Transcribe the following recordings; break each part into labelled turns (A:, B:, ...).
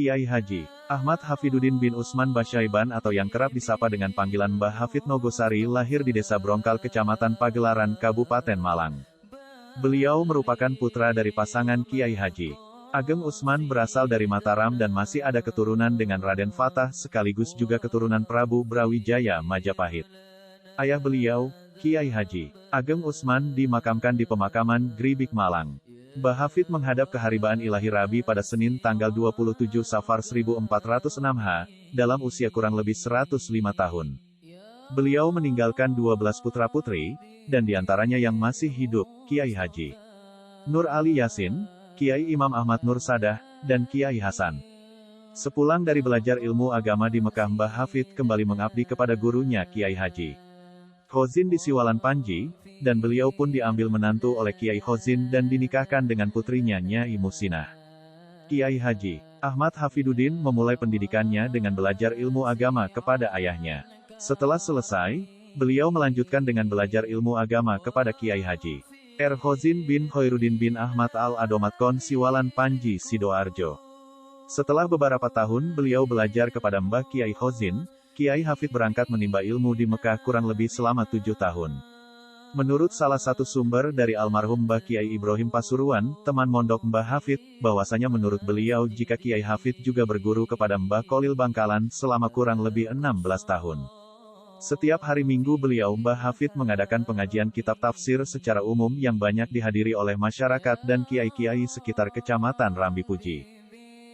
A: Kiai Haji Ahmad Hafiduddin bin Usman Basyaiban atau yang kerap disapa dengan panggilan Mbah Hafid Nogosari lahir di Desa Brongkal Kecamatan Pagelaran, Kabupaten Malang. Beliau merupakan putra dari pasangan Kiai Haji Ageng Usman berasal dari Mataram dan masih ada keturunan dengan Raden Fatah sekaligus juga keturunan Prabu Brawijaya Majapahit. Ayah beliau, Kiai Haji Ageng Usman dimakamkan di pemakaman Gribik Malang. Mbah Hafid menghadap keharibaan ilahi Rabi pada Senin tanggal 27 Safar 1406 dalam usia kurang lebih 105 tahun. Beliau meninggalkan 12 putra-putri, dan diantaranya yang masih hidup, Kiai Haji Nur Ali Yasin, Kiai Imam Ahmad Nur Sadah, dan Kiai Hasan. Sepulang dari belajar ilmu agama di Mekah, Mbah Hafid kembali mengabdi kepada gurunya Kiai Haji Khozin di Siwalan Panji, dan beliau pun diambil menantu oleh Kiai Khozin dan dinikahkan dengan putrinya Nyai Musinah. Kiai Haji Ahmad Hafiduddin memulai pendidikannya dengan belajar ilmu agama kepada ayahnya. Setelah selesai, beliau melanjutkan dengan belajar ilmu agama kepada Kiai Haji R. Khozin bin Khairuddin bin Ahmad Al-Adomatkon Siwalan Panji Sidoarjo. Setelah beberapa tahun beliau belajar kepada Mbah Kiai Khozin, Kiai Hafid berangkat menimba ilmu di Mekah kurang lebih selama 7 tahun. Menurut salah satu sumber dari almarhum Mbah Kiai Ibrahim Pasuruan, teman mondok Mbah Hafid, bahwasanya menurut beliau jika Kiai Hafid juga berguru kepada Mbah Kolil Bangkalan selama kurang lebih 16 tahun. Setiap hari Minggu beliau Mbah Hafid mengadakan pengajian kitab tafsir secara umum yang banyak dihadiri oleh masyarakat dan kiai-kiai sekitar Kecamatan Rambi Puji.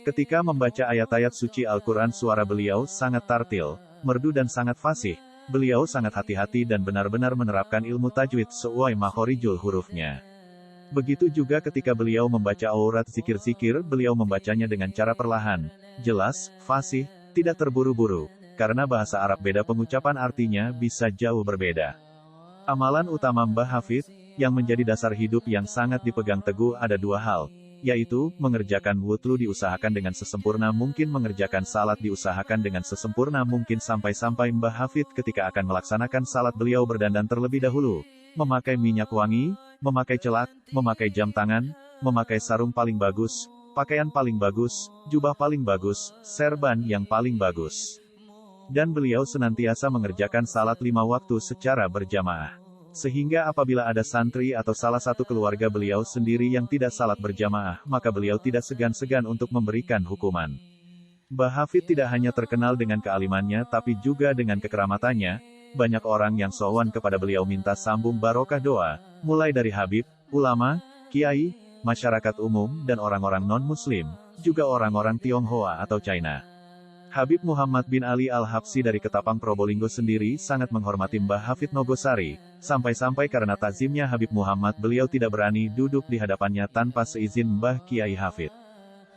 A: Ketika membaca ayat-ayat suci Al-Quran suara beliau sangat tartil, merdu dan sangat fasih. Beliau sangat hati-hati dan benar-benar menerapkan ilmu tajwid sesuai makhorijul hurufnya. Begitu juga ketika beliau membaca aurat zikir-zikir, beliau membacanya dengan cara perlahan, jelas, fasih, tidak terburu-buru. Karena bahasa Arab beda pengucapan artinya bisa jauh berbeda. Amalan utama Mbah Hafid, yang menjadi dasar hidup yang sangat dipegang teguh ada 2 hal, yaitu, mengerjakan wutlu diusahakan dengan sesempurna mungkin, mengerjakan salat diusahakan dengan sesempurna mungkin, sampai-sampai Mbah Hafid ketika akan melaksanakan salat beliau berdandan terlebih dahulu, memakai minyak wangi, memakai celak, memakai jam tangan, memakai sarung paling bagus, pakaian paling bagus, jubah paling bagus, serban yang paling bagus. Dan beliau senantiasa mengerjakan salat 5 waktu secara berjamaah. Sehingga apabila ada santri atau salah satu keluarga beliau sendiri yang tidak salat berjamaah, maka beliau tidak segan-segan untuk memberikan hukuman. Mbah Hafid tidak hanya terkenal dengan kealimannya tapi juga dengan kekeramatannya. Banyak orang yang sowan kepada beliau minta sambung barokah doa, mulai dari habib, ulama, kiai, masyarakat umum dan orang-orang non-muslim, juga orang-orang Tionghoa atau China. Habib Muhammad bin Ali Al-Habsyi dari Ketapang Probolinggo sendiri sangat menghormati Mbah Hafid Nogosari, sampai-sampai karena takzimnya Habib Muhammad beliau tidak berani duduk di hadapannya tanpa seizin Mbah Kiai Hafid.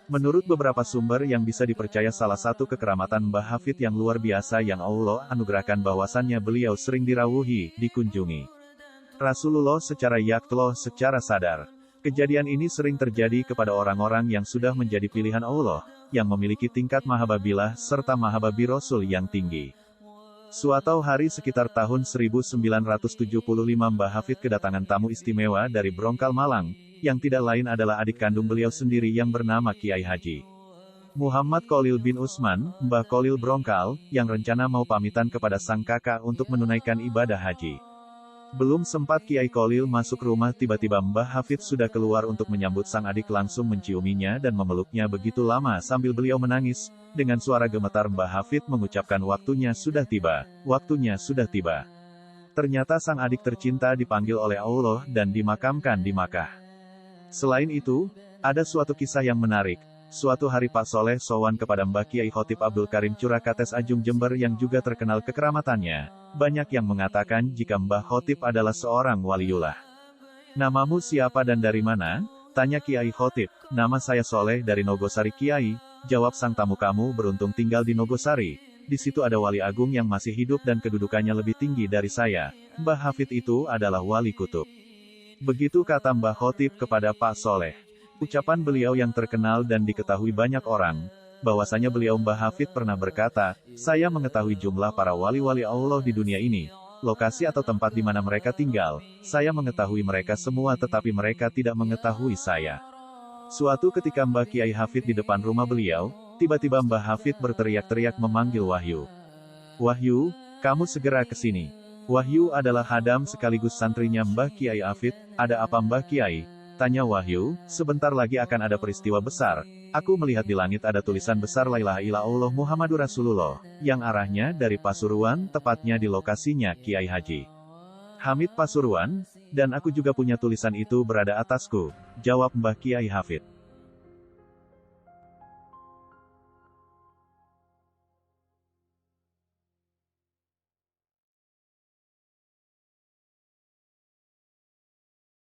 A: Menurut beberapa sumber yang bisa dipercaya salah satu kekeramatan Mbah Hafid yang luar biasa yang Allah anugerahkan bahwasannya beliau sering dirawuhi, dikunjungi Rasulullah secara yaqtloh secara sadar. Kejadian ini sering terjadi kepada orang-orang yang sudah menjadi pilihan Allah, yang memiliki tingkat mahabbabillah serta mahabbabi Rasul yang tinggi. Suatu hari sekitar tahun 1975 Mbah Hafid kedatangan tamu istimewa dari Brongkal Malang, yang tidak lain adalah adik kandung beliau sendiri yang bernama Kiai Haji Muhammad Kolil bin Usman, Mbah Kolil Brongkal, yang rencana mau pamitan kepada sang kakak untuk menunaikan ibadah haji. Belum sempat Kiai Kolil masuk rumah tiba-tiba Mbah Hafid sudah keluar untuk menyambut sang adik, langsung menciuminya dan memeluknya begitu lama sambil beliau menangis. Dengan suara gemetar Mbah Hafid mengucapkan waktunya sudah tiba, waktunya sudah tiba. Ternyata sang adik tercinta dipanggil oleh Allah dan dimakamkan di Makkah. Selain itu, ada suatu kisah yang menarik. Suatu hari Pak Soleh sowan kepada Mbah Kiai Khotib Abdul Karim Curakates Ajung Jember yang juga terkenal kekeramatannya. Banyak yang mengatakan jika Mbah Khotib adalah seorang waliullah. Namamu siapa dan dari mana? Tanya Kiai Khotib. Nama saya Soleh dari Nogosari Kiai, jawab sang tamu, kamu beruntung tinggal di Nogosari. Di situ ada wali agung yang masih hidup dan kedudukannya lebih tinggi dari saya. Mbah Hafid itu adalah wali kutub. Begitu kata Mbah Khotib kepada Pak Soleh. Ucapan beliau yang terkenal dan diketahui banyak orang, bahwasanya beliau Mbah Hafid pernah berkata, saya mengetahui jumlah para wali-wali Allah di dunia ini, lokasi atau tempat di mana mereka tinggal, saya mengetahui mereka semua tetapi mereka tidak mengetahui saya. Suatu ketika Mbah Kiai Hafid di depan rumah beliau, Tiba-tiba Mbah Hafid berteriak-teriak memanggil Wahyu. "Wahyu, kamu segera ke sini." Wahyu adalah hadam sekaligus santrinya Mbah Kiai Hafid. "Ada apa Mbah Kiai?" tanya Wahyu. "Sebentar lagi akan ada peristiwa besar. Aku melihat di langit ada tulisan besar La ilaha illallah Muhammadur Rasulullah, yang arahnya dari Pasuruan, tepatnya di lokasinya Kiai Haji Hamid Pasuruan, dan aku juga punya tulisan itu berada atasku," jawab Mbah Kiai Hafid.